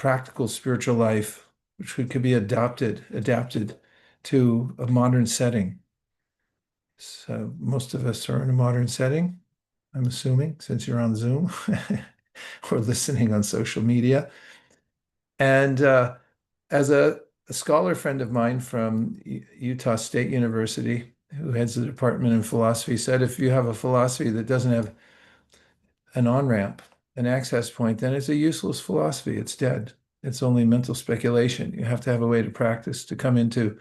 practical spiritual life, which could be adapted to a modern setting. So most of us are in a modern setting, I'm assuming, since you're on Zoom or listening on social media. And as a scholar friend of mine from Utah State University, who heads the department in philosophy, said if you have a philosophy that doesn't have an on-ramp, an access point, then it's a useless philosophy. It's dead. It's only mental speculation. You have to have a way to practice, to come into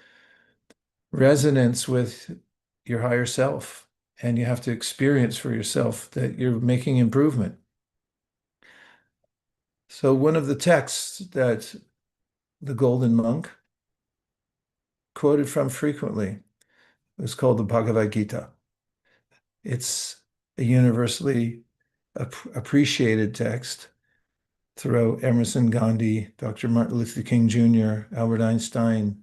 resonance with your higher self. And you have to experience for yourself that you're making improvement. So one of the texts that the Golden Monk quoted from frequently was called the Bhagavad Gita. It's a universally appreciated text throughout Emerson, Gandhi, Dr. Martin Luther King Jr., Albert Einstein,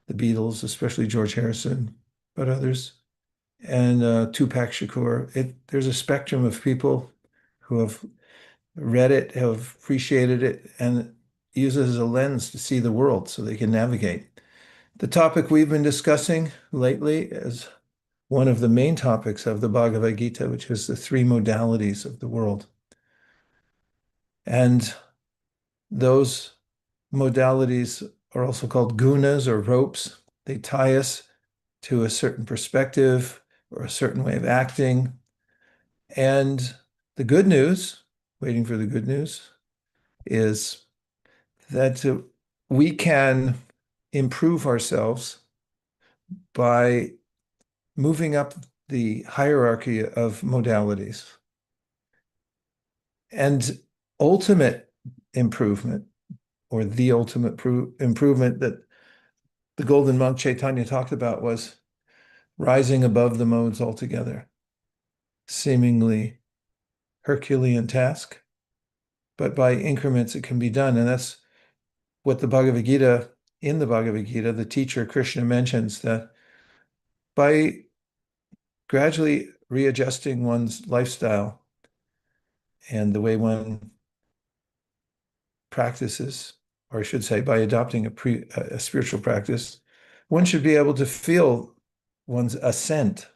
the Beatles, especially George Harrison, but others, and Tupac Shakur. There's a spectrum of people who have read it, have appreciated it, and use it as a lens to see the world so they can navigate. The topic we've been discussing lately is one of the main topics of the Bhagavad Gita, which is the three modalities of the world. And those modalities are also called gunas or ropes. They tie us to a certain perspective or a certain way of acting. And the good news, waiting for the good news, is that we can improve ourselves by moving up the hierarchy of modalities. And ultimate improvement, or the ultimate improvement that the Golden Monk Chaitanya talked about, was rising above the modes altogether. Seemingly Herculean task, but by increments it can be done. And that's what the Bhagavad Gita, in the Bhagavad Gita, the teacher Krishna mentions that by gradually readjusting one's lifestyle and the way one practices, or I should say, by adopting a spiritual practice, one should be able to feel one's ascent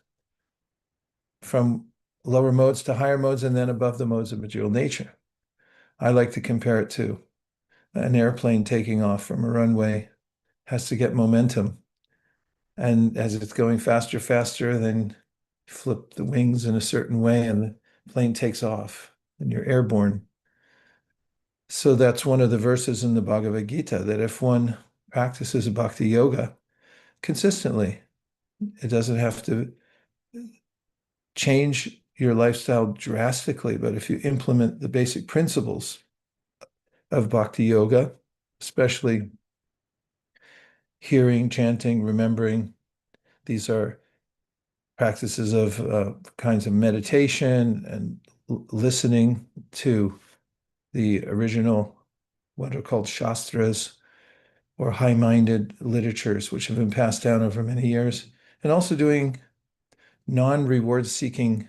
from lower modes to higher modes and then above the modes of material nature. I like to compare it to an airplane taking off from a runway has to get momentum. And as it's going faster, faster, then flip the wings in a certain way and the plane takes off and you're airborne. So that's one of the verses in the Bhagavad Gita, that if one practices bhakti yoga consistently, it doesn't have to change your lifestyle drastically, but if you implement the basic principles of bhakti yoga, especially hearing, chanting, remembering, these are practices of kinds of meditation and listening to the original, what are called shastras, or high-minded literatures, which have been passed down over many years, and also doing non-reward seeking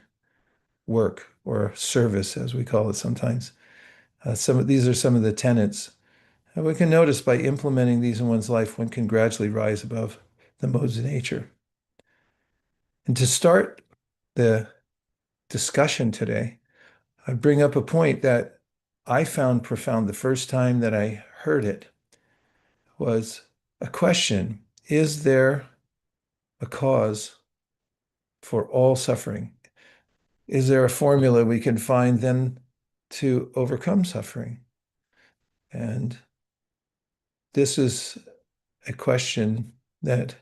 work or service, as we call it sometimes. These are some of the tenets. And we can notice by implementing these in one's life, one can gradually rise above the modes of nature. And to start the discussion today, I bring up a point that I found profound the first time that I heard it, was a question: is there a cause for all suffering? Is there a formula we can find then to overcome suffering? And this is a question that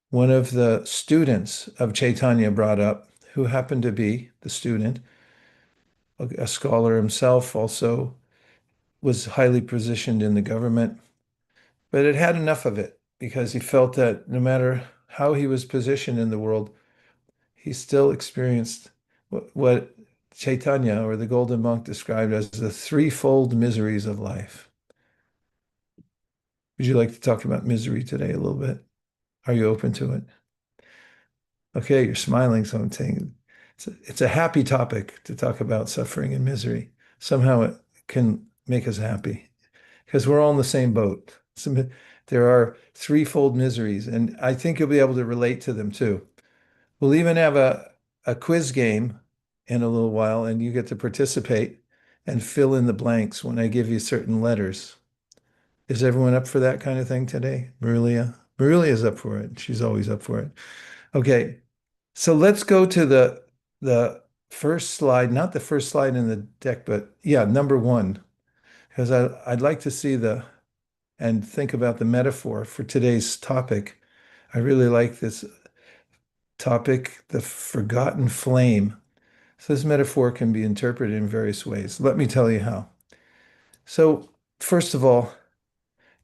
one of the students of Chaitanya brought up, who happened to be the student, a scholar himself, also was highly positioned in the government, but had had enough of it because he felt that no matter how he was positioned in the world, he still experienced what Chaitanya, or the Golden Monk, described as the threefold miseries of life. Would you like to talk about misery today a little bit? Are you open to it? Okay, you're smiling, so I'm saying it's a happy topic to talk about suffering and misery. Somehow it can make us happy. because we're all in the same boat. There are threefold miseries, and I think you'll be able to relate to them too. We'll even have a quiz game in a little while, and you get to participate and fill in the blanks when I give you certain letters. Is everyone up for that kind of thing today? Marilia? Marilia is up for it. She's always up for it. Okay, so let's go to the first slide, not the first slide in the deck, but yeah, number one, because I'd like to see the and think about the metaphor for today's topic. I really like this topic, the forgotten flame. So this metaphor can be interpreted in various ways. Let me tell you how. So, first of all,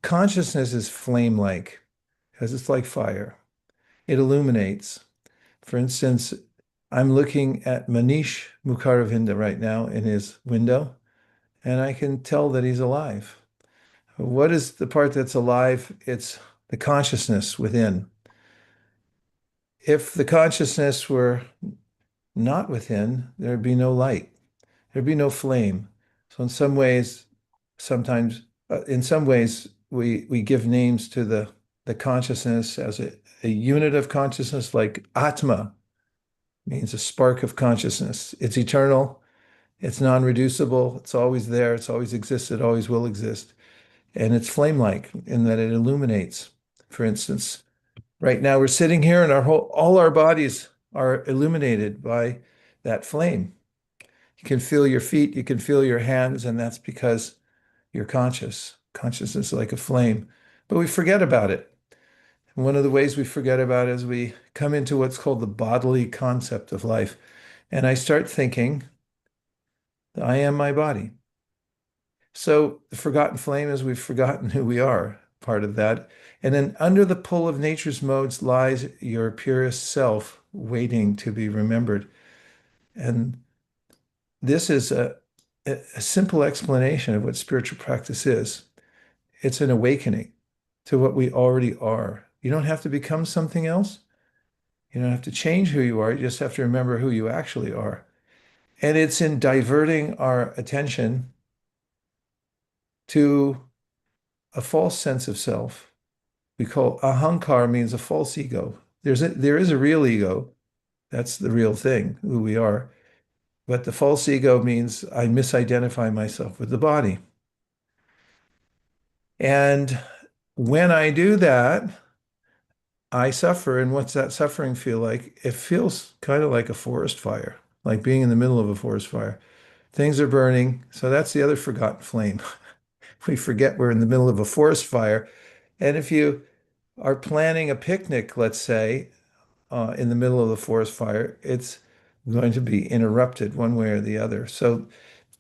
consciousness is flame-like because it's like fire. It illuminates. For instance, I'm looking at Manish Mukaravinda right now in his window, and I can tell that he's alive. What is the part that's alive? It's the consciousness within. If the consciousness were not within, there'd be no light. There'd be no flame. So in some ways, sometimes, in some ways, we give names to the consciousness as a unit of consciousness, like Atma means a spark of consciousness. It's eternal, it's non-reducible, it's always there, it's always existed, always will exist. And it's flame-like in that it illuminates. For instance, right now we're sitting here and all our bodies are illuminated by that flame. You can feel your feet, you can feel your hands, and that's because you're conscious. Consciousness is like a flame, but we forget about it. And one of the ways we forget about it is we come into what's called the bodily concept of life. And I start thinking, I am my body. So the forgotten flame is we've forgotten who we are, part of that. And then under the pull of nature's modes lies your purest self waiting to be remembered. And this is a simple explanation of what spiritual practice is. It's an awakening to what we already are. You don't have to become something else. You don't have to change who you are. You just have to remember who you actually are. And it's in diverting our attention to a false sense of self. We call ahankar means a false ego. There is a real ego. That's the real thing, who we are. But the false ego means I misidentify myself with the body. And when I do that, I suffer. And what's that suffering feel like? It feels kind of like a forest fire, like being in the middle of a forest fire. Things are burning. So that's the other forgotten flame. We forget we're in the middle of a forest fire. And if you are planning a picnic, let's say, in the middle of the forest fire, it's going to be interrupted one way or the other. So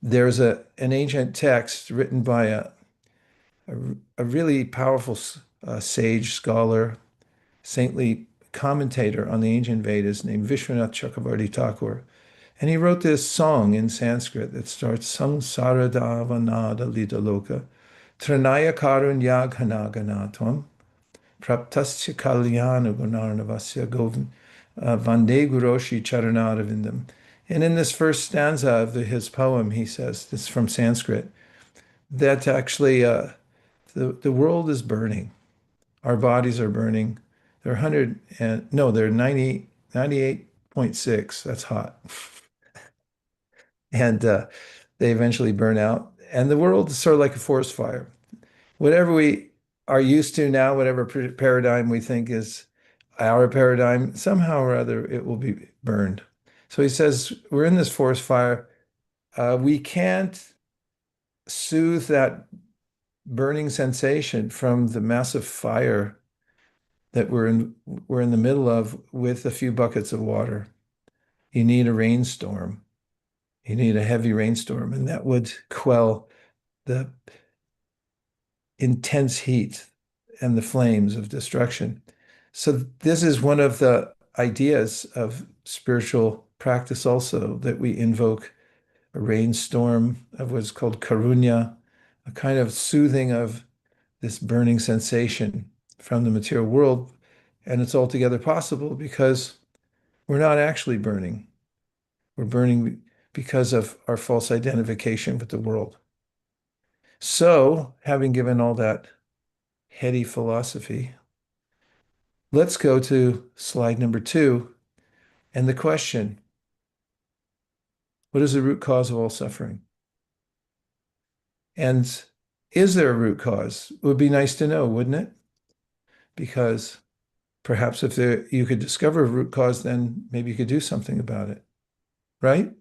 there's an ancient text written by a, a really powerful sage scholar, saintly commentator on the ancient Vedas named Vishwanath Chakravarti Thakur. And he wrote this song in Sanskrit that starts Samsaradhavanada Lidaloka Tranaya Karunya Ghanaganatam Praptasya Kalyana Gunarnavasya Govin Vande Guroshi Charanadavindam. And in this first stanza of his poem, he says, this is from Sanskrit, that actually the world is burning. Our bodies are burning. They're 100 and no, they're 90, 98.6. That's hot. And they eventually burn out. And the world is sort of like a forest fire. Whatever we are used to now, whatever paradigm we think is our paradigm, somehow or other it will be burned. So he says, we're in this forest fire. We can't soothe that burning sensation from the massive fire that we're in the middle of with a few buckets of water. You need a rainstorm. You need a heavy rainstorm, and that would quell the intense heat and the flames of destruction. So this is one of the ideas of spiritual practice also, that we invoke a rainstorm of what's called karunya, a kind of soothing of this burning sensation from the material world. And it's altogether possible because we're not actually burning. We're burning because of our false identification with the world. So, having given all that heady philosophy, let's go to slide number 2 and the question, what is the root cause of all suffering? And is there a root cause? It would be nice to know, wouldn't it? Because perhaps if you could discover a root cause, then maybe you could do something about it, right?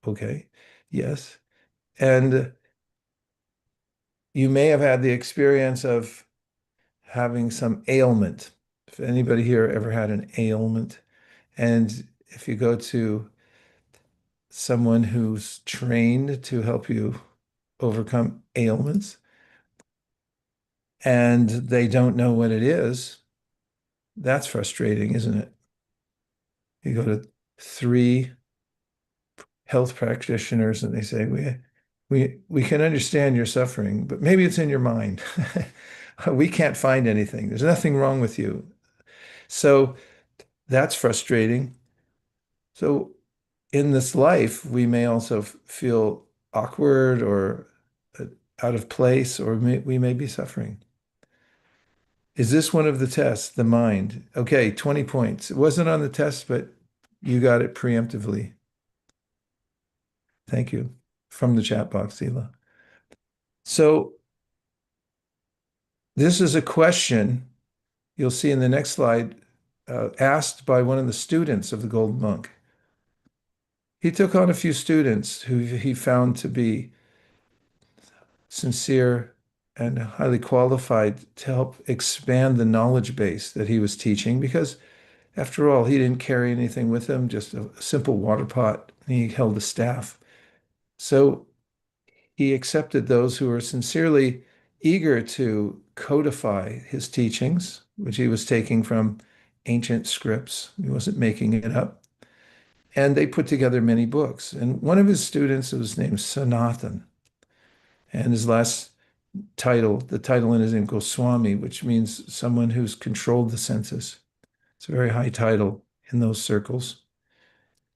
Okay. Yes. And you may have had the experience of having some ailment. If anybody here ever had an ailment, and if you go to someone who's trained to help you overcome ailments and they don't know what it is, that's frustrating, isn't it? You go to three health practitioners and they say, we can understand your suffering, but maybe it's in your mind. We can't find anything. There's nothing wrong with you. So that's frustrating. So in this life, we may also feel awkward or uh, out of place, or we may be suffering. Is this one of the tests, the mind? Okay, 20 points. It wasn't on the test, but you got it preemptively. Thank you. From the chat box, Ela. So this is a question you'll see in the next slide, asked by one of the students of the Golden Monk. He took on a few students who he found to be sincere and highly qualified to help expand the knowledge base that he was teaching, because after all, he didn't carry anything with him, just a simple water pot, and he held a staff. So he accepted those who were sincerely eager to codify his teachings, which he was taking from ancient scripts. He wasn't making it up. And they put together many books. And one of his students was named Sanatan. And his last title, the title in his name, Goswami, which means someone who's controlled the senses. It's a very high title in those circles.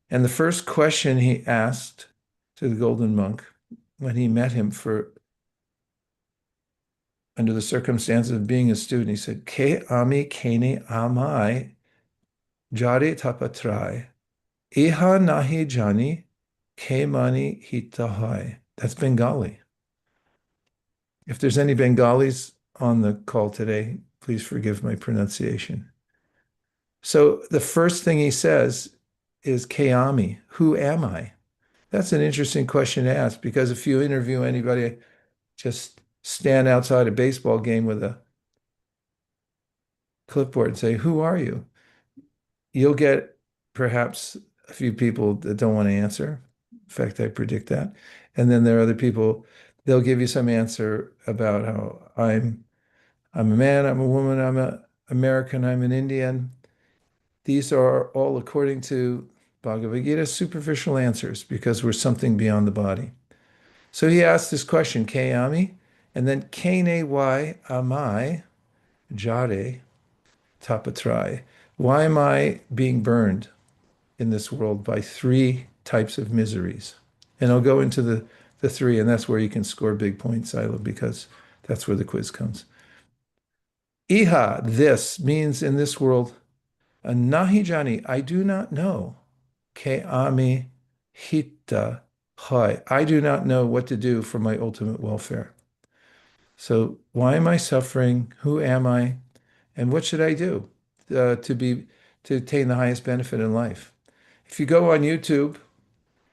And the first question he asked to the Golden Monk when he met him for under the circumstances of being a student, he said, Ke ami kene amai jare tapatrai. Iha nahi jani ke mani hitahai. That's Bengali. If there's any Bengalis on the call today, please forgive my pronunciation. So the first thing he says is Keami, who am I? That's an interesting question to ask, because if you interview anybody, just stand outside a baseball game with a clipboard and say, who are you? You'll get perhaps a few people that don't want to answer. In fact, I predict that. And then there are other people, they'll give you some answer about how I'm a man, I'm a woman, I'm an American, I'm an Indian. These are all, according to Bhagavad Gita, superficial answers because we're something beyond the body. So he asked this question, Kayami, and then Kene why amai jare tapatrai. Why am I being burned in this world by three types of miseries? And I'll go into the three, and that's where you can score big points, Silo, because that's where the quiz comes. Iha, this means in this world, nahi jani, I do not know. Ke ami hita hai, I do not know what to do for my ultimate welfare. So why am I suffering? Who am I? And what should I do to attain the highest benefit in life? If you go on YouTube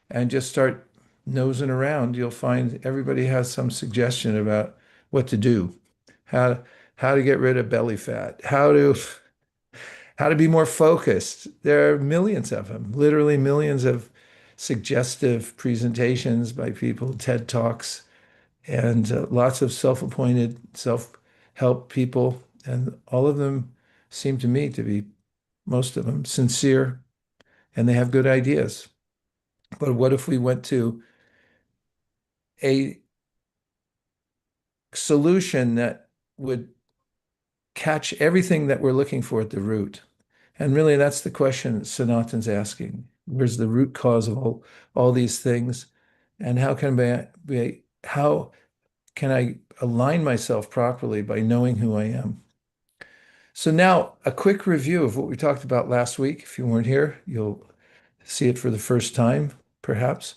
and just start nosing around, you'll find everybody has some suggestion about what to do, how how to get rid of belly fat, how to be more focused. There are millions of them, literally millions of suggestive presentations by people, TED Talks, and lots of self-appointed self-help people, and all of them seem to me to be, most of them, sincere, and they have good ideas. But what if we went to a solution that would catch everything that we're looking for at the root? And really, that's the question Sanatan's asking. Where's the root cause of all these things? And how can how can I align myself properly by knowing who I am? So now a quick review of what we talked about last week. If you weren't here, you'll see it for the first time, perhaps.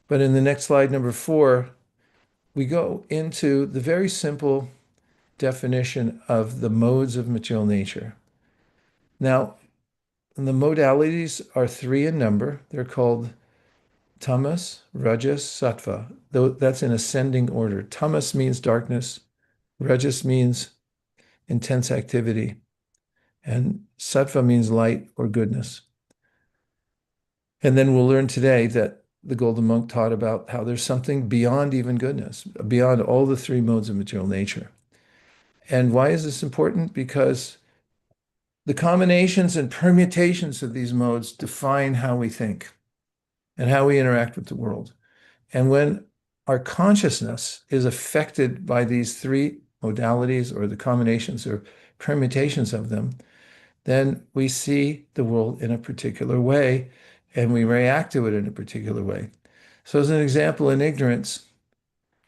But in the next slide, number 4, we go into the very simple definition of the modes of material nature. Now, the modalities are 3 in number. They're called tamas, rajas, sattva. Though that's in ascending order. Tamas means darkness, rajas means intense activity, and sattva means light or goodness. And then we'll learn today that the Golden Monk taught about how there's something beyond even goodness, beyond all the 3 modes of material nature. And why is this important? Because the combinations and permutations of these modes define how we think and how we interact with the world. And when our consciousness is affected by these 3 modalities or the combinations or permutations of them, then we see the world in a particular way and we react to it in a particular way. So, as an example, in ignorance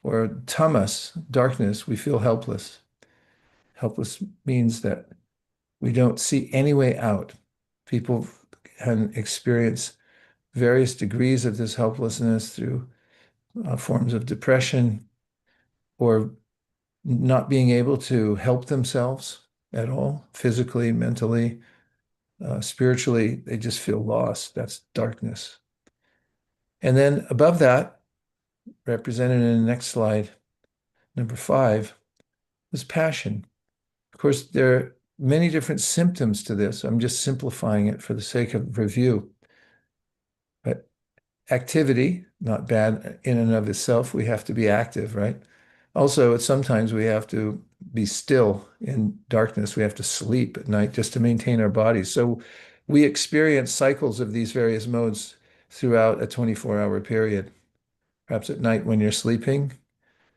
or tamas, darkness, we feel helpless. Helpless means that we don't see any way out. People can experience various degrees of this helplessness through forms of depression or not being able to help themselves at all, physically, mentally, spiritually. They just feel lost. That's darkness. And then above that, represented in the next slide, number 5, is passion. Of course, there are many different symptoms to this. I'm just simplifying it for the sake of review. But activity, not bad in and of itself. We have to be active, right? Also, sometimes we have to be still in darkness. We have to sleep at night just to maintain our bodies. So we experience cycles of these various modes throughout a 24-hour period. Perhaps at night when you're sleeping,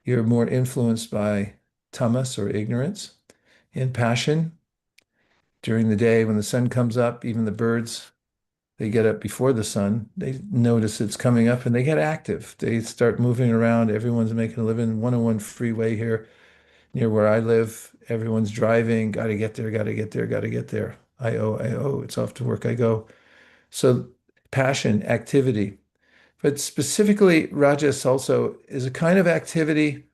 you're more influenced by tamas or ignorance. In passion, during the day when the sun comes up, even the birds, they get up before the sun. They notice it's coming up and they get active. They start moving around. Everyone's making a living. 101 freeway here near where I live. Everyone's driving. Got to get there, got to get there, got to get there. I owe. It's off to work I go. So passion, activity. But specifically, Rajas also is a kind of activity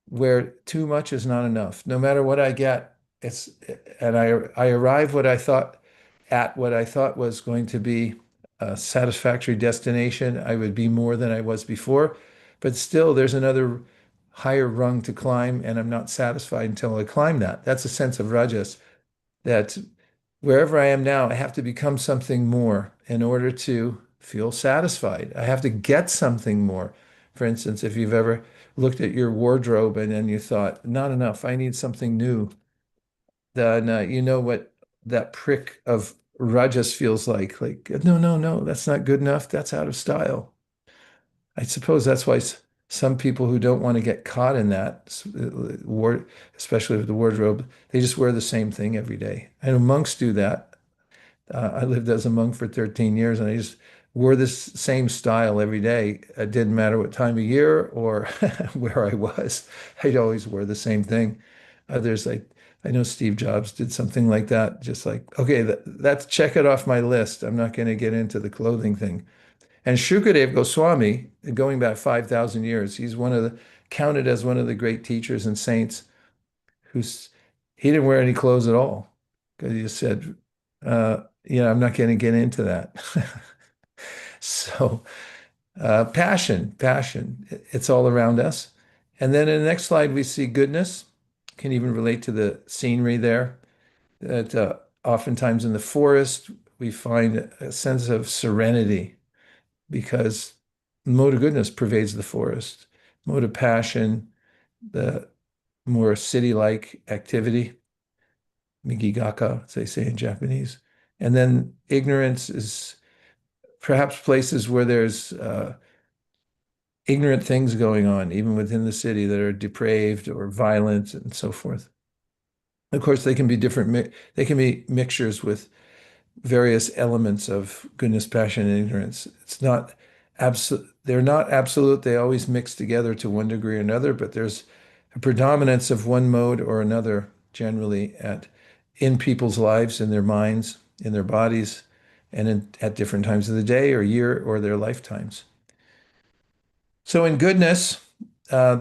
where too much is not enough. No matter what I get, it's and I arrive what I thought was going to be a satisfactory destination. I would be more than I was before, but still there's another higher rung to climb, and I'm not satisfied until I climb that. That's a sense of rajas that wherever I am now, I have to become something more in order to feel satisfied. I have to get something more. For instance, if you've ever looked at your wardrobe and then you thought, not enough, I need something new, then you know what that prick of rajas feels like. Like, no, no, no, that's not good enough. That's out of style. I suppose that's why some people who don't want to get caught in that, especially with the wardrobe, they just wear the same thing every day. I know monks do that. I lived as a monk for 13 years and I just wore this same style every day. It didn't matter what time of year or where I was. I'd always wear the same thing. Others, like I know Steve Jobs did something like that, just like, okay, that's check it off my list. I'm not going to get into the clothing thing. And Shukadev Goswami, going back 5,000 years, he's counted as one of the great teachers and saints who's he didn't wear any clothes at all because he just said, I'm not going to get into that. So passion, it's all around us. And then in the next slide, we see goodness. Can even relate to the scenery there. That oftentimes in the forest, we find a sense of serenity because mode of goodness pervades the forest. Mode of passion, the more city-like activity, migigaka, as they say in Japanese. And then ignorance is perhaps places where there's ignorant things going on, even within the city that are depraved or violent and so forth. Of course, they can be different, they can be mixtures with various elements of goodness, passion, and ignorance. It's not They're not absolute. They always mix together to one degree or another, but there's a predominance of one mode or another generally in people's lives, in their minds, in their bodies, and at different times of the day or year or their lifetimes. So in goodness, uh,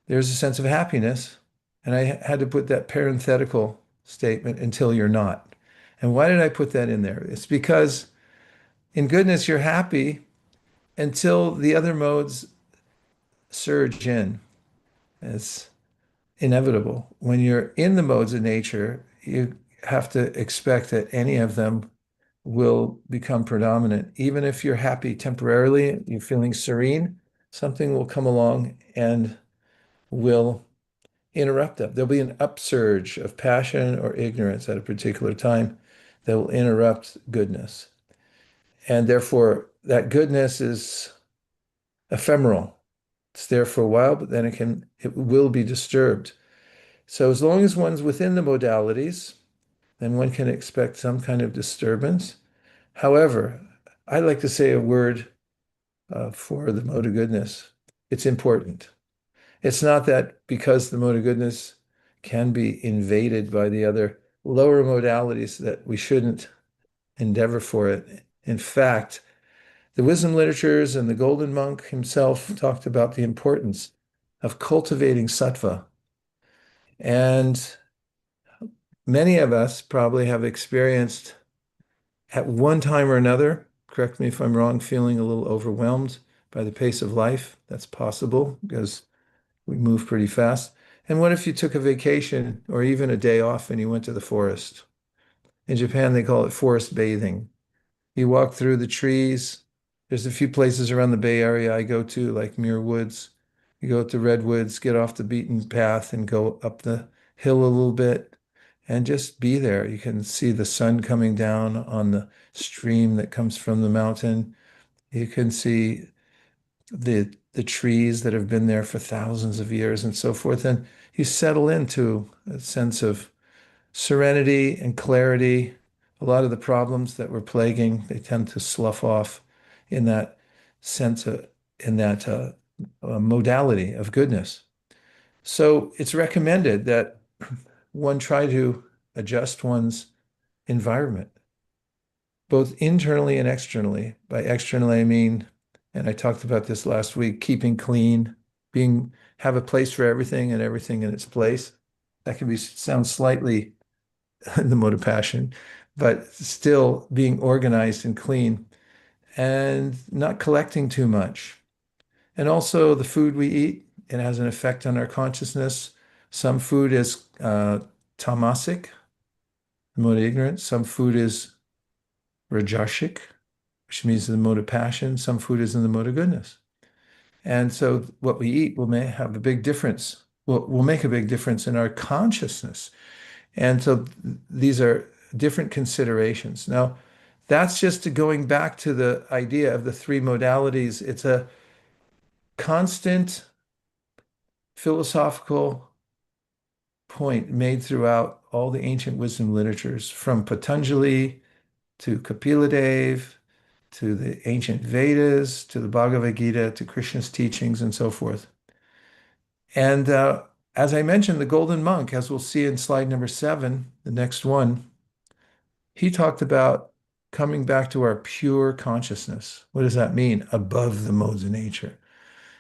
there's a sense of happiness. And I had to put that parenthetical statement until you're not. And why did I put that in there? It's because in goodness, you're happy until the other modes surge in. It's inevitable. When you're in the modes of nature, you have to expect that any of them will become predominant. Even if you're happy temporarily, you're feeling serene, something will come along and will interrupt them. There'll be an upsurge of passion or ignorance at a particular time that will interrupt goodness. And therefore, that goodness is ephemeral. It's there for a while, but then it will be disturbed. So as long as one's within the modalities, then one can expect some kind of disturbance. However, I like to say a word for the mode of goodness. It's important. It's not that because the mode of goodness can be invaded by the other lower modalities that we shouldn't endeavor for it. In fact, the wisdom literatures and the Golden Monk himself talked about the importance of cultivating sattva. And many of us probably have experienced at one time or another, correct me if I'm wrong, feeling a little overwhelmed by the pace of life. That's possible because we move pretty fast. And what if you took a vacation or even a day off and you went to the forest? In Japan, they call it forest bathing. You walk through the trees. There's a few places around the Bay Area I go to, like Muir Woods. You go to Redwoods, get off the beaten path and go up the hill a little bit and just be there. You can see the sun coming down on the stream that comes from the mountain. You can see the trees that have been there for thousands of years and so forth. And you settle into a sense of serenity and clarity. A lot of the problems that were plaguing, they tend to slough off in that sense of, in that modality of goodness. So it's recommended that one try to adjust one's environment, both internally and externally. By externally, I mean, and I talked about this last week, keeping clean, have a place for everything and everything in its place. That can sound slightly in the mode of passion, but still being organized and clean and not collecting too much. And also the food we eat, it has an effect on our consciousness. Some food is tamasic, the mode of ignorance. Some food is rajasic, which means the mode of passion. Some food is in the mode of goodness. And so what we eat will may have a big difference, will make a big difference in our consciousness. And so these are different considerations. Now, that's just going back to the idea of the three modalities. It's a constant philosophical point made throughout all the ancient wisdom literatures, from Patanjali to Kapila Dev to the ancient Vedas to the Bhagavad Gita to Krishna's teachings and so forth. And as I mentioned, the Golden Monk, as we'll see in slide number 7, the next one, he talked about coming back to our pure consciousness. What does that mean? Above the modes of nature.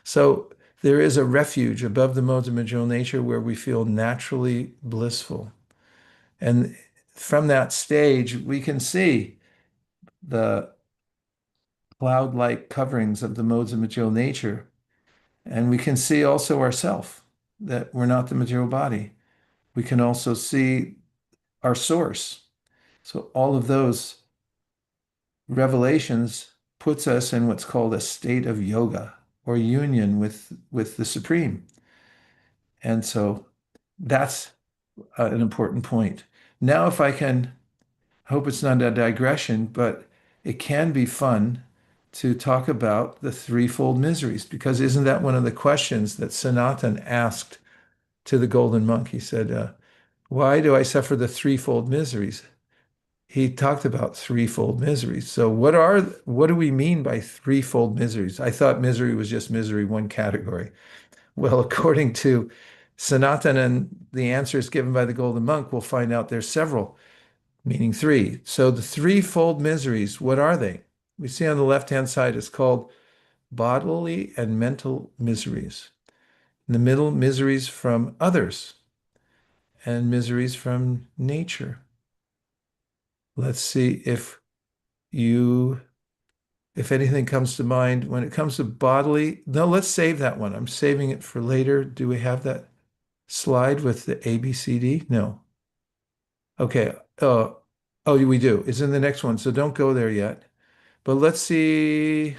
So there is a refuge above the modes of material nature where we feel naturally blissful. And from that stage, we can see the cloud-like coverings of the modes of material nature. And we can see also ourself, that we're not the material body. We can also see our source. So all of those revelations puts us in what's called a state of yoga or union with the Supreme. And so that's an important point. Now, if I can, I hope it's not a digression, but it can be fun to talk about the threefold miseries, because isn't that one of the questions that Sanatan asked to the Golden Monk? He said, why do I suffer the threefold miseries? he talked about threefold miseries. So what do we mean by threefold miseries? I thought misery was just misery, one category. Well, according to Sanatana and the answers given by the Golden Monk, we'll find out there's several, meaning three. So the threefold miseries, what are they? We see on the left-hand side, it's called bodily and mental miseries. In the middle, miseries from others and miseries from nature. Let's see you, if anything comes to mind when it comes to bodily. No, let's save that one. I'm saving it for later. Do we have that slide with the A, B, C, D? No. Okay. Oh, we do. It's in the next one, so don't go there yet. But let's see.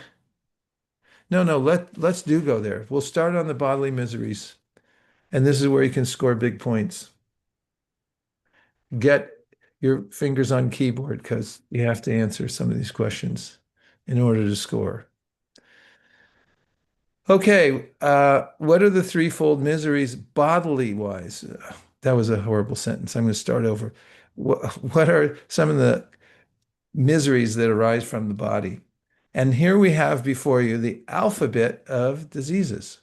No, no, let's do go there. We'll start on the bodily miseries, and this is where you can score big points. Get your fingers on keyboard because you have to answer some of these questions in order to score. Okay, what are the threefold miseries bodily wise? That was a horrible sentence. I'm going to start over. What are some of the miseries that arise from the body? And here we have before you the alphabet of diseases.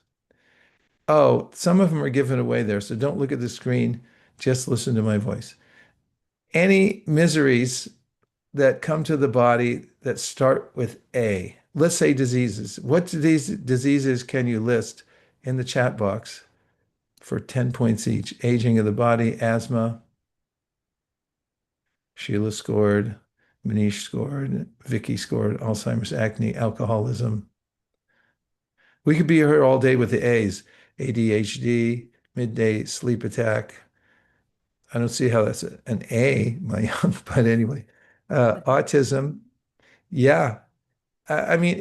Oh, some of them are given away there, so don't look at the screen, just listen to my voice. Any miseries that come to the body that start with A. Let's say diseases. What diseases can you list in the chat box for 10 points each? Aging of the body, asthma, Sheila scored, Manish scored, Vicky scored, Alzheimer's, acne, alcoholism. We could be here all day with the A's. ADHD, midday sleep attack. I don't see how that's an A, my young, but anyway. Autism. Yeah. I mean,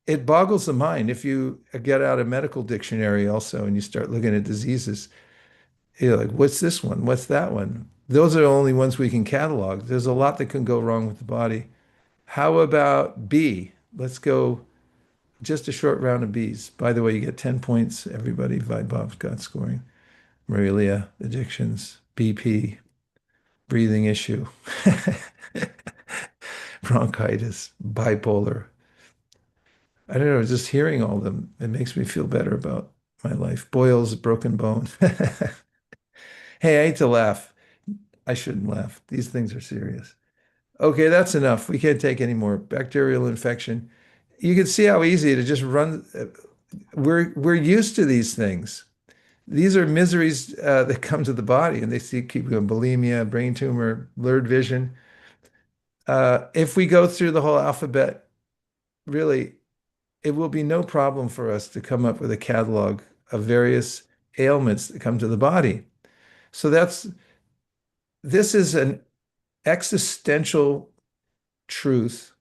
it boggles the mind if you get out a medical dictionary also and you start looking at diseases. You're like, what's this one? What's that one? Those are the only ones we can catalog. There's a lot that can go wrong with the body. How about B? Let's go just a short round of Bs. By the way, you get 10 points. Everybody, Bob got scoring. Marilia, addictions, BP, breathing issue, bronchitis, bipolar. I don't know, just hearing all of them, it makes me feel better about my life. Boils, broken bone. Hey, I hate to laugh. I shouldn't laugh. These things are serious. Okay, that's enough. We can't take any more. Bacterial infection. You can see how easy to just run. We're used to these things. These are miseries that come to the body, and they keep going. Bulimia, brain tumor, blurred vision. If we go through the whole alphabet, really, it will be no problem for us to come up with a catalog of various ailments that come to the body. So this is an existential truth,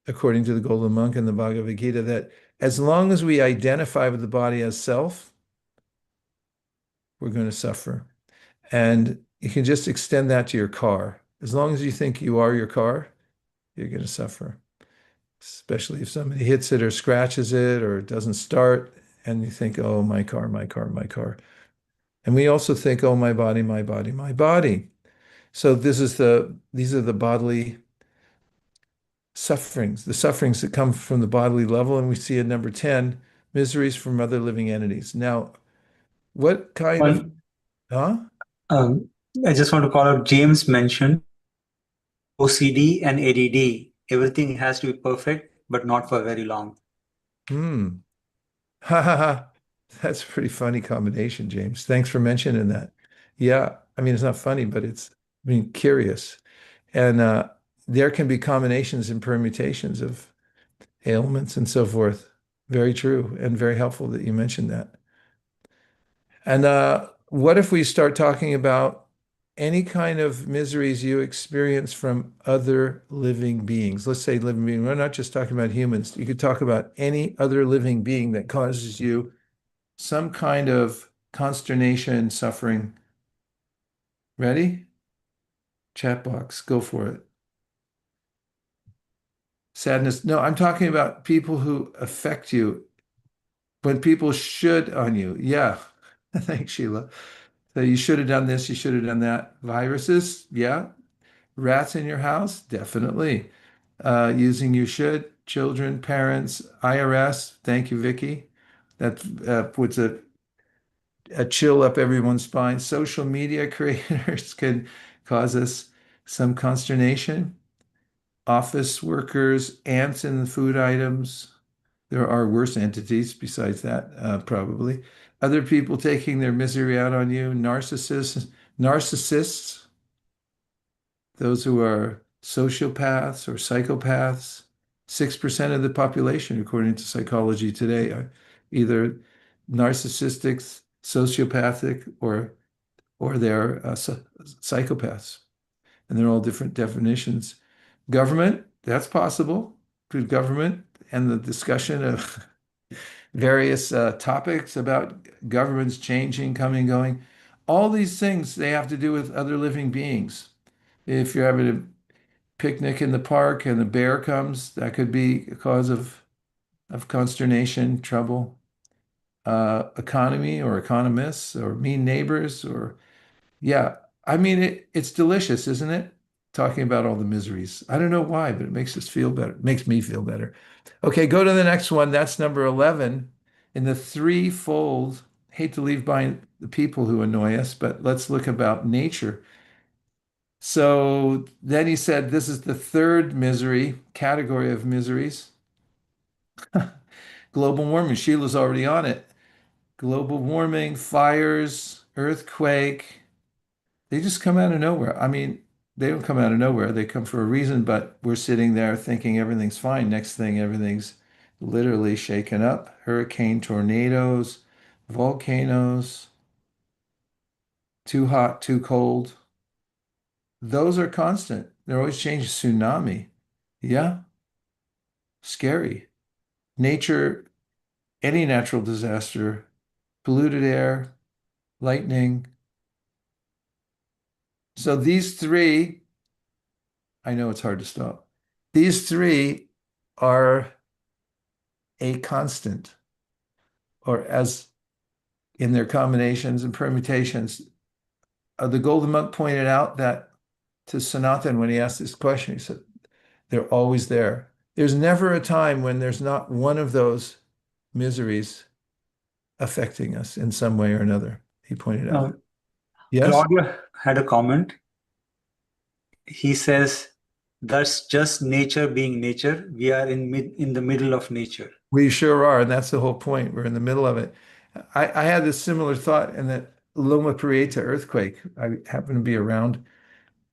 according to the Golden Monk and the Bhagavad Gita, that as long as we identify with the body as self, we're going to suffer. And you can just extend that to your car. As long as you think you are your car, you're going to suffer, especially if somebody hits it or scratches it or it doesn't start, and you think, oh, my car, my car, my car. And we also think, oh, my body, my body, my body. So these are the bodily sufferings, the sufferings that come from the bodily level. And we see at number 10, miseries from other living entities. Now, what kind of, One, huh? um, I just want to call out James mentioned OCD and ADD. Everything has to be perfect, but not for very long. Hmm. Ha ha ha. That's a pretty funny combination, James. Thanks for mentioning that. Yeah, I mean, it's not funny, but I mean, curious. And there can be combinations and permutations of ailments and so forth. Very true and very helpful that you mentioned that. And what if we start talking about any kind of miseries you experience from other living beings? Let's say living being. We're not just talking about humans. You could talk about any other living being that causes you some kind of consternation, suffering. Ready? Chat box, go for it. Sadness. No, I'm talking about people who affect you when people should on you. Yeah. Thanks, Sheila. So you should have done this, you should have done that. Viruses, yeah. Rats in your house? Definitely. Using you should. Children, parents, IRS. Thank you, Vicky. That puts a chill up everyone's spine. Social media creators can cause us some consternation. Office workers, ants in the food items. There are worse entities besides that, probably. Other people taking their misery out on you. Narcissists, those who are sociopaths or psychopaths. 6% of the population, according to Psychology Today, are either narcissistic, sociopathic, or they're psychopaths. And they're all different definitions. Government, that's possible. Good government and the discussion of various topics about governments changing, coming, going. All these things, they have to do with other living beings. If you're having a picnic in the park and the bear comes, that could be a cause of consternation, trouble. Economy or economists or mean neighbors or yeah, I mean it's delicious, isn't it? Talking about all the miseries. I don't know why, but it makes us feel better. It makes me feel better. Okay, go to the next one. That's number 11 in the threefold. Hate to leave behind the people who annoy us, but let's look about nature. So then he said this is the third misery category of miseries. Global warming. Sheila's already on it. Global warming, fires, earthquake. They just come out of nowhere. I mean, they don't come out of nowhere. They come for a reason, but we're sitting there thinking everything's fine. Next thing, everything's literally shaken up. Hurricane, tornadoes, volcanoes, too hot, too cold. Those are constant. They're always changing. Tsunami. Yeah, scary. Nature, any natural disaster, polluted air, lightning. So these three, I know it's hard to stop. These three are a constant, or as in their combinations and permutations. The Golden Monk pointed out that to Sanatan when he asked this question, he said, they're always there. There's never a time when there's not one of those miseries affecting us in some way or another, he pointed out. Uh, Yes, Claudia had a comment. He says, "That's just nature being nature. We are in the middle of nature." we sure are. And that's the whole point. We're in the middle of it. I had this similar thought in that Loma Prieta earthquake. I happened to be around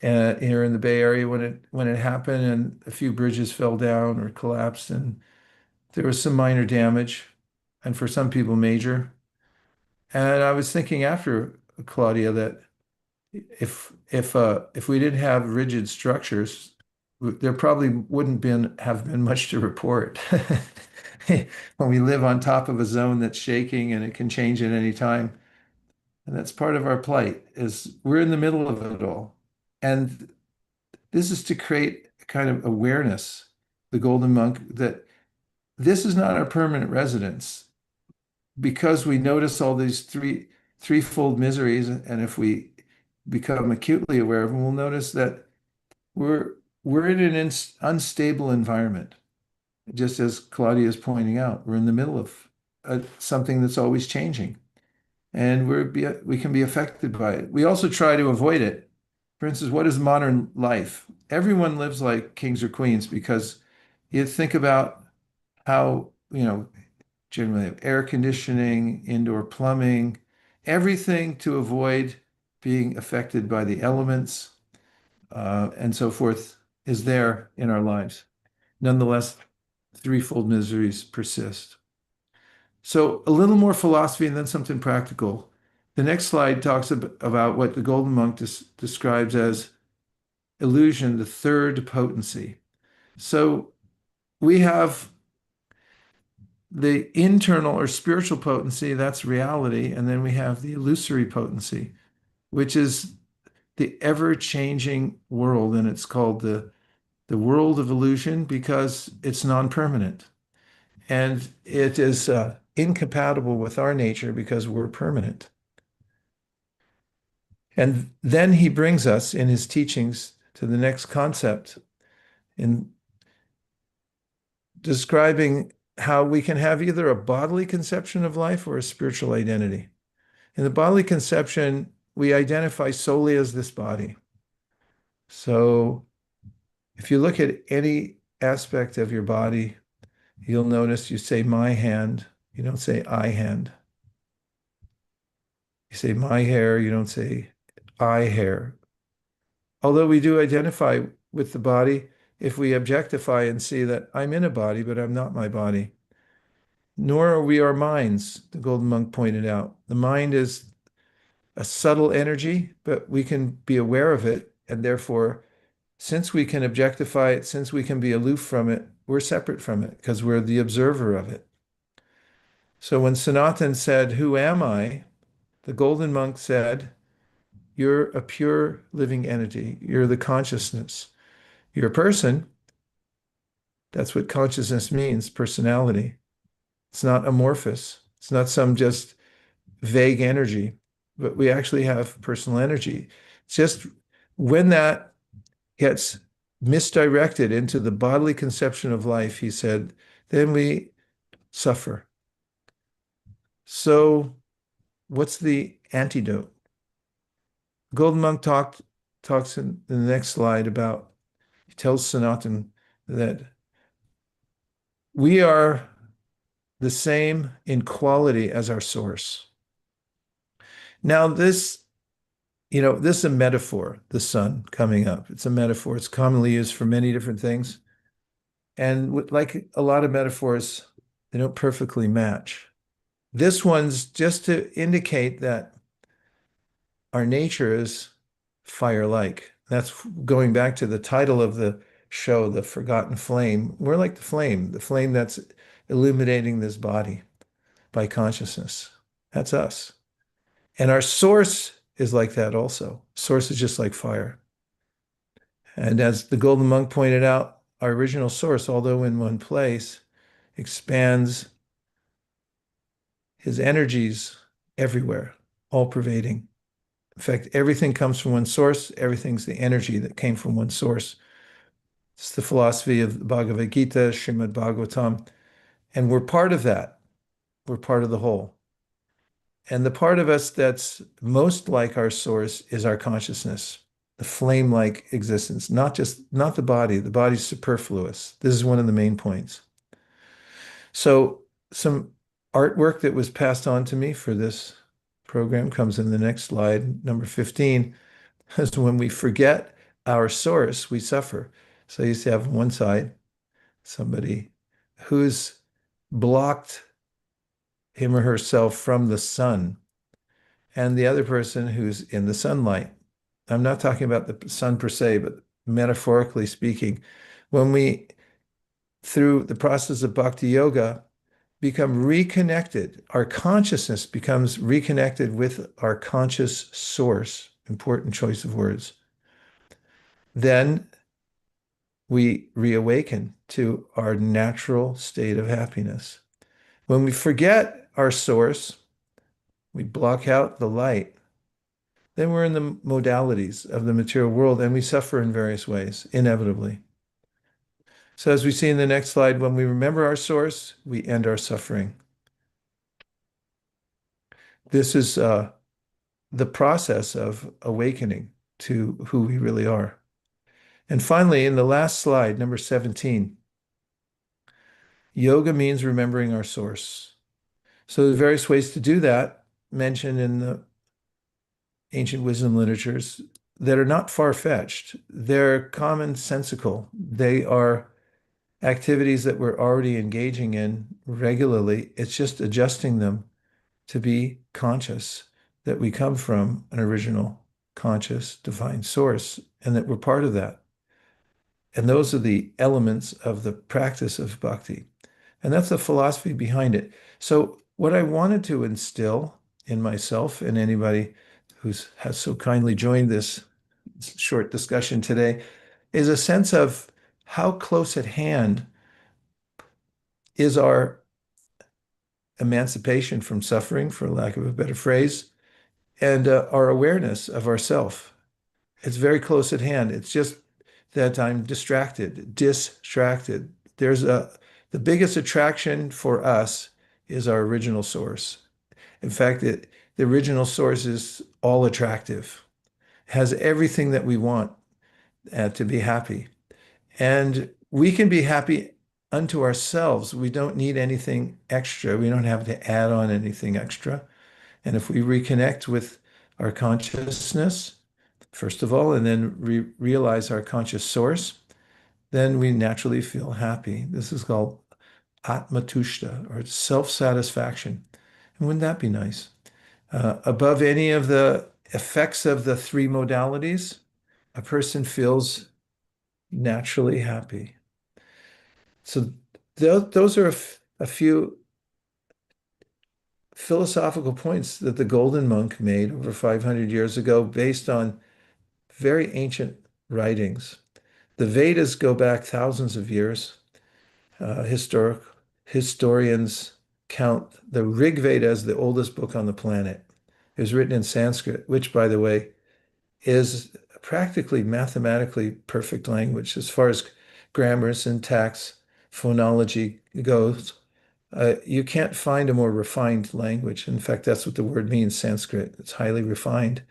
here in the Bay Area when it happened, and a few bridges fell down or collapsed, and there was some minor damage, and for some people major. And I was thinking after Claudia that if we didn't have rigid structures, there probably wouldn't have been much to report. When we live on top of a zone that's shaking and it can change at any time. And that's part of our plight is we're in the middle of it all. And this is to create a kind of awareness, the Golden Monk, that this is not our permanent residence because we notice all these threefold miseries, and if we become acutely aware of them, we'll notice that we're we're in an unstable environment. Just as Claudia is pointing out, we're in the middle of something that's always changing, and we can be affected by it. We also try to avoid it. For instance, what is modern life? Everyone lives like kings or queens because you think about how, generally have air conditioning, indoor plumbing, everything to avoid being affected by the elements, and so forth is there in our lives. Nonetheless, threefold miseries persist. So a little more philosophy and then something practical. The next slide talks about what the Golden Monk describes as illusion, the third potency. So we have the internal or spiritual potency, that's reality, and then we have the illusory potency, which is the ever-changing world, and it's called the world of illusion because it's non-permanent. And it is incompatible with our nature because we're permanent. And then he brings us in his teachings to the next concept in describing how we can have either a bodily conception of life or a spiritual identity. In the bodily conception, we identify solely as this body. So if you look at any aspect of your body, you'll notice you say my hand, you don't say I hand. You say my hair, you don't say I hair. Although we do identify with the body, if we objectify and see that I'm in a body, but I'm not my body. Nor are we our minds, the Golden Monk pointed out. The mind is a subtle energy, but we can be aware of it. And therefore, since we can objectify it, since we can be aloof from it, we're separate from it because we're the observer of it. So when Sanatan said, "Who am I?" the Golden Monk said, "You're a pure living entity. You're the consciousness. You're a person." That's what consciousness means, personality. It's not amorphous. It's not some just vague energy, but we actually have personal energy. It's just when that gets misdirected into the bodily conception of life, he said, then we suffer. So what's the antidote? Golden Monk talks in the next slide about, he tells Sanatan that we are the same in quality as our source. Now, this is a metaphor, the sun coming up. It's a metaphor. It's commonly used for many different things. And like a lot of metaphors, they don't perfectly match. This one's just to indicate that our nature is fire-like. That's going back to the title of the show, The Forgotten Flame. We're like the flame that's illuminating this body by consciousness. That's us. And our source is like that also. Source is just like fire. And as the Golden Monk pointed out, our original source, although in one place, expands his energies everywhere, all pervading. In fact, everything comes from one source. Everything's the energy that came from one source. It's the philosophy of the Bhagavad Gita, Srimad Bhagavatam. And we're part of that. We're part of the whole. And the part of us that's most like our source is our consciousness, the flame-like existence, not the body. The body's superfluous. This is one of the main points. So some artwork that was passed on to me for this program comes in the next slide, number 15, is when we forget our source, we suffer. So you used to have on one side somebody who's blocked him or herself from the sun, and the other person who's in the sunlight. I'm not talking about the sun per se, but metaphorically speaking, when we, through the process of bhakti yoga, become reconnected, our consciousness becomes reconnected with our conscious source, important choice of words, then we reawaken to our natural state of happiness. When we forget our source, we block out the light, then we're in the modalities of the material world and we suffer in various ways, inevitably. So as we see in the next slide, when we remember our source, we end our suffering. This is the process of awakening to who we really are. And finally, in the last slide, number 17, yoga means remembering our source. So there are various ways to do that mentioned in the ancient wisdom literatures that are not far-fetched. They're commonsensical. They are activities that we're already engaging in regularly. It's just adjusting them to be conscious that we come from an original conscious divine source and that we're part of that. And those are the elements of the practice of bhakti. And that's the philosophy behind it. So what I wanted to instill in myself and anybody who has so kindly joined this short discussion today is a sense of how close at hand is our emancipation from suffering, for lack of a better phrase, and our awareness of ourself. It's very close at hand. It's just that I'm distracted. The biggest attraction for us is our original source. In fact, the original source is all attractive, has everything that we want to be happy. And we can be happy unto ourselves. We don't need anything extra. We don't have to add on anything extra. And if we reconnect with our consciousness, first of all, and then realize our conscious source, then we naturally feel happy. This is called atmatushta, or self-satisfaction. And wouldn't that be nice? Above any of the effects of the three modalities, a person feels naturally happy. So those are a few philosophical points that the Golden Monk made over 500 years ago based on very ancient writings. The Vedas go back thousands of years. Historic historians count the Rig Veda as the oldest book on the planet. It was written in Sanskrit, which, by the way, is practically mathematically perfect language as far as grammar, syntax, phonology goes. You can't find a more refined language. In fact, that's what the word means, Sanskrit. It's highly refined.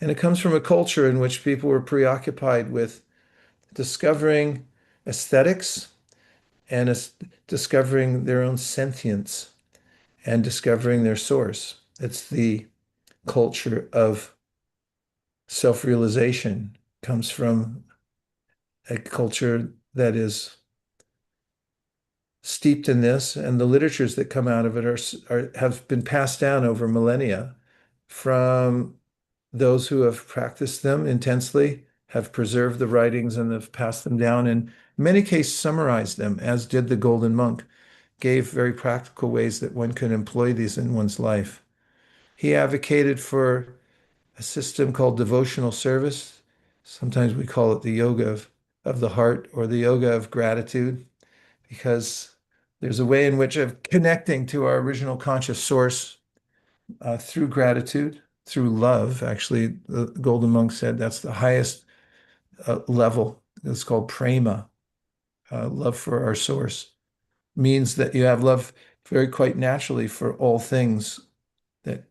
And it comes from a culture in which people were preoccupied with discovering aesthetics and discovering their own sentience and discovering their source. It's the culture of self-realization, comes from a culture that is steeped in this, and the literatures that come out of it have been passed down over millennia from those who have practiced them intensely, have preserved the writings and have passed them down, and in many cases summarized them, as did the Golden Monk, gave very practical ways that one can employ these in one's life. He advocated for a system called devotional service. Sometimes we call it the yoga of the heart or the yoga of gratitude, because there's a way in which of connecting to our original conscious source through gratitude, through love. Actually, the Golden Monk said that's the highest level. It's called prema, love for our source. Means that you have love very quite naturally for all things that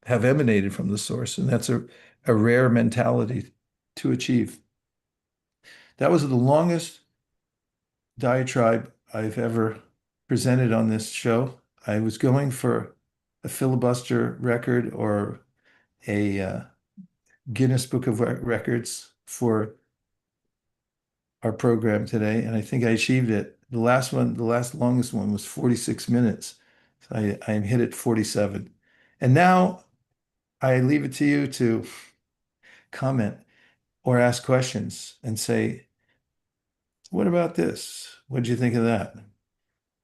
have emanated from the source. And that's a rare mentality to achieve. That was the longest diatribe I've ever presented on this show. I was going for a filibuster record or a Guinness Book of Records for our program today, and I think I achieved it. The last one, the last longest one was 46 minutes. So I hit it 47. And now I leave it to you to comment or ask questions and say, what about this? What did you think of that?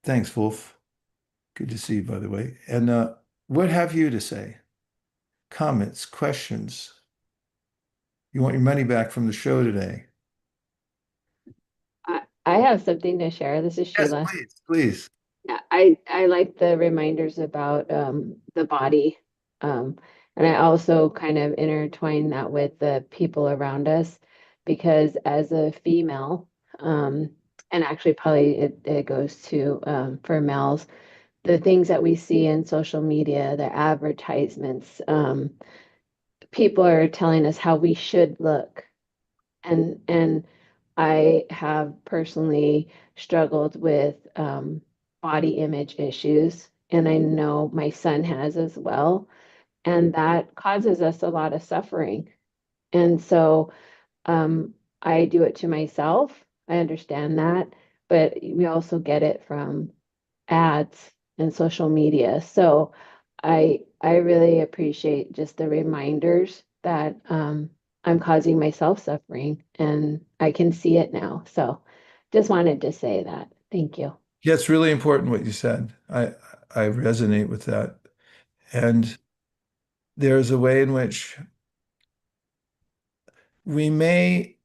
Thanks, Wolf. Good to see you, by the way. And what have you to say? Comments, questions? You want your money back from the show today? I have something to share. This is Yes, Sheila. please, please. Yeah, I like the reminders about the body. And I also kind of intertwine that with the people around us because as a female, and actually probably it goes to for males, the things that we see in social media, the advertisements, people are telling us how we should look. And I have personally struggled with body image issues, and I know my son has as well, and that causes us a lot of suffering. And so I do it to myself. I understand that, but we also get it from ads and social media. So I really appreciate just the reminders that I'm causing myself suffering and I can see it now. So just wanted to say that. Thank you. Yeah, it's really important what you said. I resonate with that. And there's a way in which we may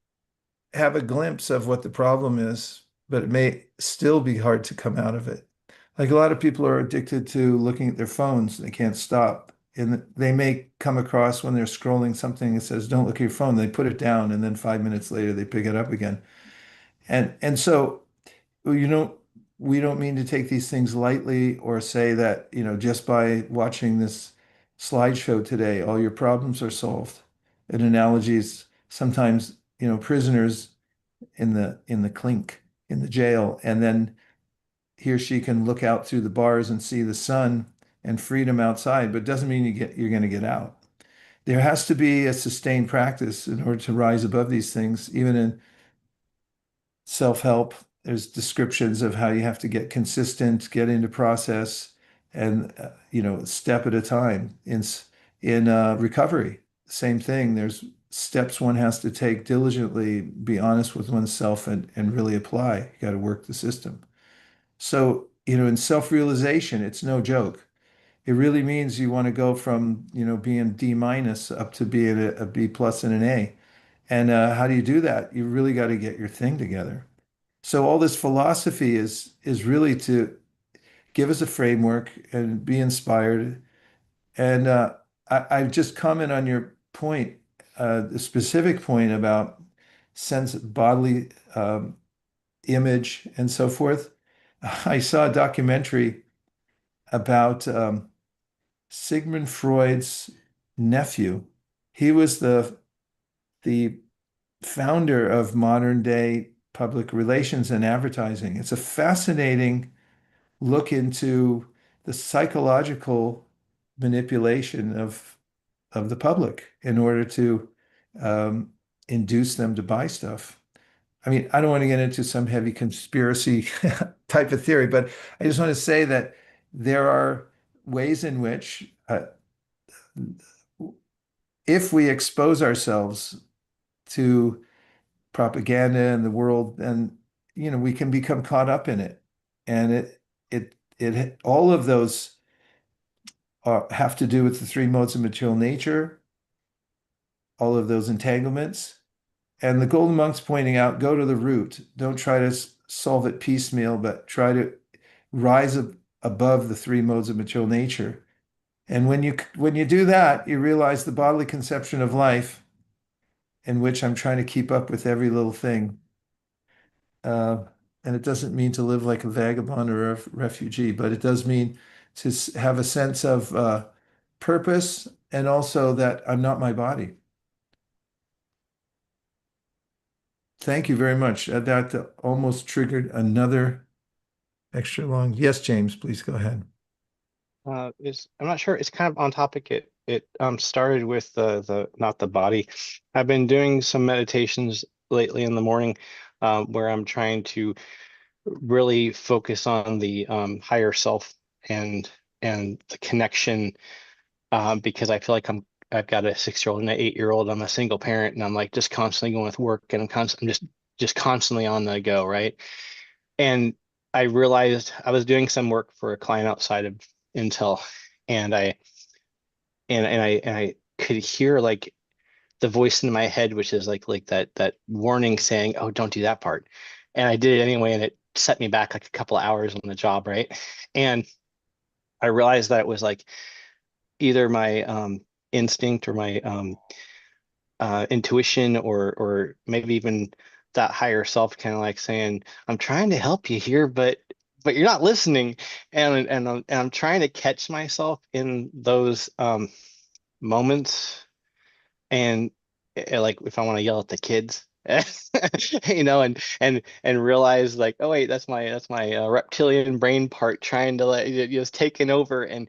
have a glimpse of what the problem is, but it may still be hard to come out of it. Like a lot of people are addicted to looking at their phones. They can't stop. And they may come across when they're scrolling something that says, don't look at your phone. They put it down, and then 5 minutes later they pick it up again. And so, well, we don't mean to take these things lightly or say that, just by watching this slideshow today, all your problems are solved. An analogy is sometimes, prisoners in the clink in the jail, and then he or she can look out through the bars and see the sun and freedom outside, but it doesn't mean you're going to get out. There has to be a sustained practice in order to rise above these things. Even in self-help, there's descriptions of how you have to get consistent, get into process, and step at a time. In recovery, same thing. There's steps one has to take diligently, be honest with oneself, and really apply. You got to work the system. So, in self-realization, it's no joke. It really means you want to go from, being D minus up to being a B plus and an A. And how do you do that? You really got to get your thing together. So all this philosophy is really to give us a framework and be inspired. And I just comment on your point, the specific point about sense bodily image and so forth. I saw a documentary about Sigmund Freud's nephew. He was the founder of modern day public relations and advertising. It's a fascinating look into the psychological manipulation of the public in order to um, induce them to buy stuff. I mean, I don't want to get into some heavy conspiracy type of theory, but I just want to say that there are ways in which, if we expose ourselves to propaganda in the world, then we can become caught up in it, and all of those have to do with the three modes of material nature, all of those entanglements. And the Golden Monk's pointing out, go to the root. Don't try to solve it piecemeal, but try to rise above the three modes of material nature. And when you do that, you realize the bodily conception of life, in which I'm trying to keep up with every little thing. Uh, and it doesn't mean to live like a vagabond or a refugee, but it does mean to have a sense of purpose, and also that I'm not my body. Thank you very much. That almost triggered another extra long. Yes, James, please go ahead. I'm not sure. It's kind of on topic. It started with the not the body. I've been doing some meditations lately in the morning, where I'm trying to really focus on the higher self and the connection, because I feel like I've got a 6-year-old and an 8-year-old. I'm a single parent, and I'm like just constantly going with work, and I'm just constantly on the go, right? And I realized I was doing some work for a client outside of Intel, and I could hear like the voice in my head, which is like that warning saying, "Oh, don't do that part." And I did it anyway, and it set me back like a couple of hours on the job, right? And I realized that it was like either my instinct or my intuition, or maybe even that higher self kind of like saying, I'm trying to help you here, but you're not listening. And I'm trying to catch myself in those moments, and like if I want to yell at the kids, and realize like, oh wait, that's my reptilian brain part trying to let just taking over, and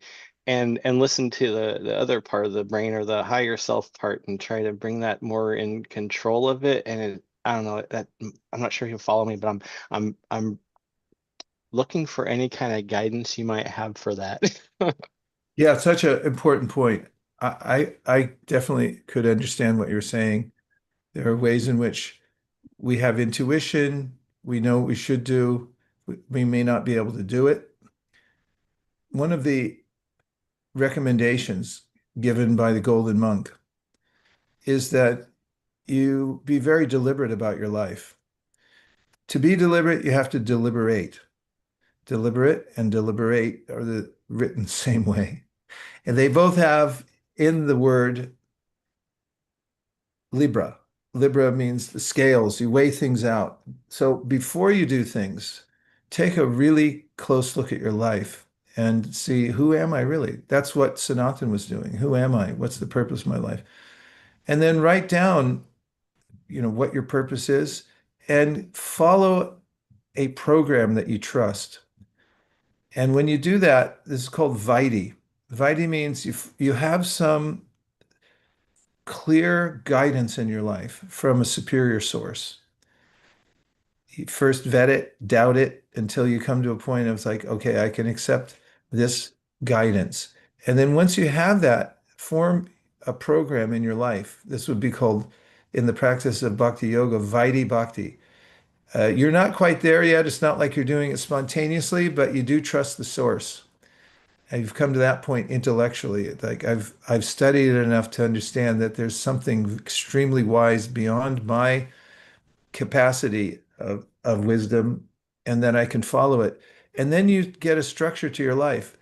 listen to the other part of the brain, or the higher self part, and try to bring that more in control of it. And I don't know that I'm not sure if you follow me, but I'm looking for any kind of guidance you might have for that. Yeah, such an important point. I definitely could understand what you're saying. There are ways in which we have intuition, we know what we should do, we may not be able to do it. One of the recommendations given by the Golden Monk is that you be very deliberate about your life. To be deliberate, you have to deliberate. Deliberate and deliberate are written the same way. And they both have in the word Libra. Libra means the scales, you weigh things out. So before you do things, take a really close look at your life and see, who am I really? That's what Sanatan was doing. Who am I? What's the purpose of my life? And then write down, what your purpose is and follow a program that you trust. And when you do that, this is called Vaidhi. Vaidhi means you have some clear guidance in your life from a superior source. You first vet it, doubt it until you come to a point of like, okay, I can accept this guidance. And then once you have that, form a program in your life. This would be called, in the practice of bhakti yoga, Vaidhi Bhakti. You're not quite there yet. It's not like you're doing it spontaneously, but you do trust the source. And you've come to that point intellectually. Like I've studied it enough to understand that there's something extremely wise beyond my capacity of wisdom, and then I can follow it. And then you get a structure to your life,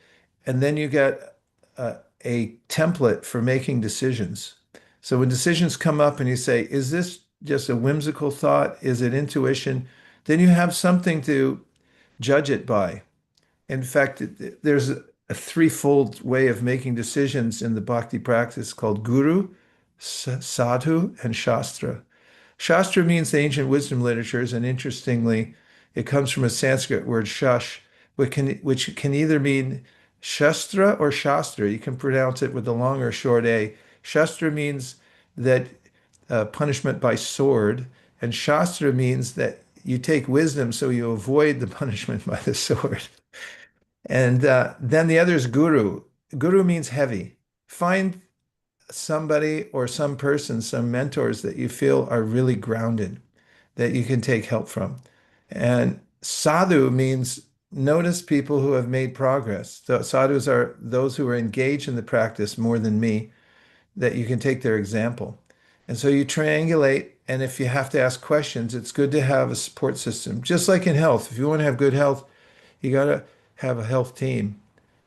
and then you get a template for making decisions. So when decisions come up and you say, is this just a whimsical thought? Is it intuition? Then you have something to judge it by. In fact, there's a threefold way of making decisions in the bhakti practice called guru, sadhu, and shastra. Shastra means the ancient wisdom literatures, and interestingly, it comes from a Sanskrit word shash, which can either mean shastra or shastra. You can pronounce it with a long or short A. Shastra means that punishment by sword, and shastra means that you take wisdom so you avoid the punishment by the sword. And then the other is guru. Guru means heavy. Find somebody or some person, some mentors that you feel are really grounded, that you can take help from. And sadhu means notice people who have made progress. So sadhus are those who are engaged in the practice more than me, that you can take their example. And so you triangulate, and if you have to ask questions, it's good to have a support system. Just like in health, if you want to have good health, you got to have a health team,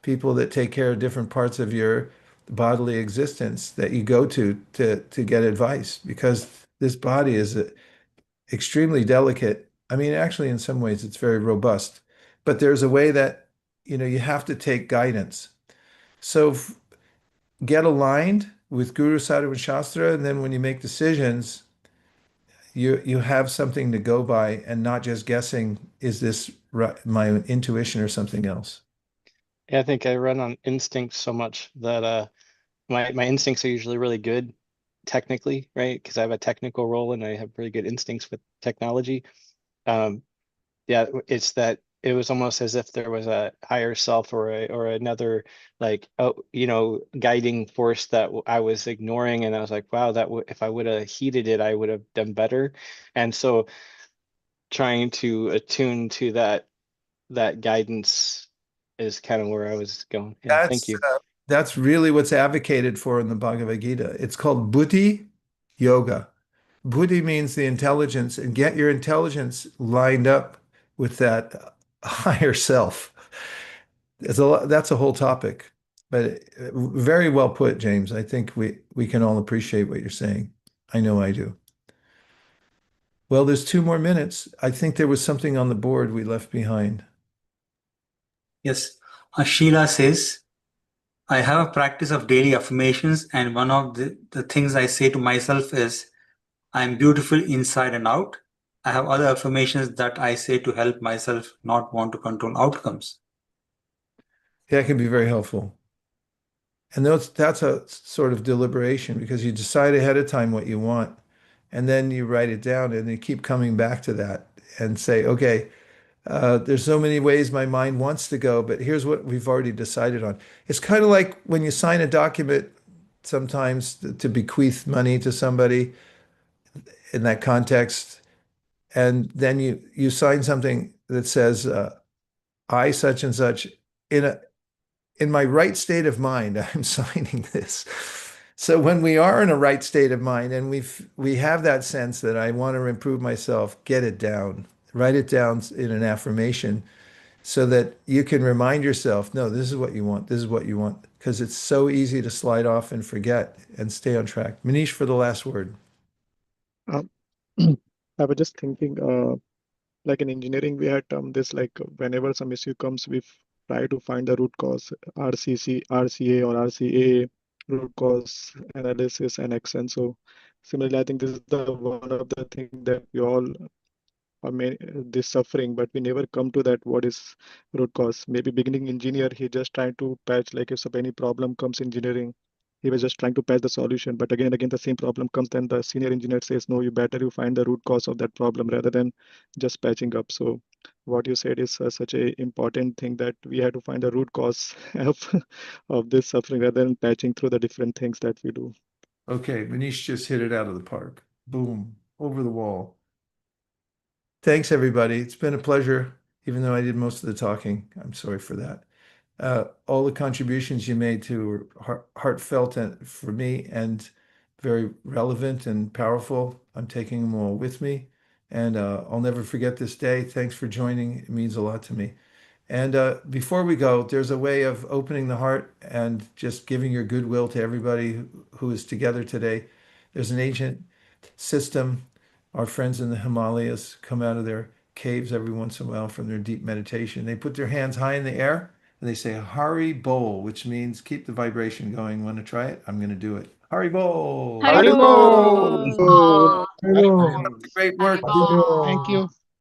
people that take care of different parts of your bodily existence that you go to get advice, because this body is extremely delicate. I mean, actually, in some ways, it's very robust, but there's a way that you have to take guidance. So get aligned with Guru, Sadhu, and Shastra, and then when you make decisions, you have something to go by and not just guessing, is this my intuition or something else? Yeah, I think I run on instinct so much that my instincts are usually really good technically, right? Because I have a technical role and I have really good instincts with technology. Um, yeah, it's that it was almost as if there was a higher self or another like guiding force that I was ignoring, and I was like, wow, if I would have heeded it, I would have done better. And so trying to attune to that guidance is kind of where I was going. Yeah, thank That's you. that's really what's advocated for in the Bhagavad Gita. It's called buddhi yoga. Buddhi means the intelligence, and get your intelligence lined up with that higher self. That's a whole topic, but very well put, James. I think we can all appreciate what you're saying. I know I do. Well, there's 2 more minutes. I think there was something on the board we left behind. Yes. Sheila says, I have a practice of daily affirmations, and one of the things I say to myself is, I'm beautiful inside and out. I have other affirmations that I say to help myself not want to control outcomes. Yeah, it can be very helpful. And that's a sort of deliberation, because you decide ahead of time what you want, and then you write it down, and you keep coming back to that and say, okay, there's so many ways my mind wants to go, but here's what we've already decided on. It's kind of like when you sign a document sometimes to bequeath money to somebody in that context, and then you sign something that says, I such and such, in a in my right state of mind, I'm signing this. So when we are in a right state of mind and we have that sense that I want to improve myself, get it down, write it down in an affirmation so that you can remind yourself, no, this is what you want. This is what you want. because it's so easy to slide off and forget and stay on track. Manish for the last word. Um, I was just thinking, like in engineering, we had this like whenever some issue comes, we try to find the root cause, RCA or RCA, root cause analysis and action. So similarly, I think this is the one of the things that we all this suffering, but we never come to that what is root cause. Maybe beginning engineer, he just trying to patch, like if any problem comes engineering, he was just trying to patch the solution, but again and again the same problem comes, then the senior engineer says no, you find the root cause of that problem rather than just patching up. So what you said is such a important thing, that we had to find the root cause of this suffering rather than patching through the different things that we do. Okay, Manish just hit it out of the park. Boom, over the wall. Thanks, everybody. It's been a pleasure, even though I did most of the talking. I'm sorry for that. All the contributions you made to were heartfelt and for me, and very relevant and powerful. I'm taking them all with me, and I'll never forget this day. Thanks for joining. It means a lot to me. And before we go, there's a way of opening the heart and just giving your goodwill to everybody who is together today. There's an ancient system. Our friends in the Himalayas come out of their caves every once in a while from their deep meditation. They put their hands high in the air and they say Hari Bol, which means keep the vibration going. Want to try it? I'm going to do it. Hari Bol. Haribol! Haribol! Aw, Haribol. Great work. Haribol! Thank you.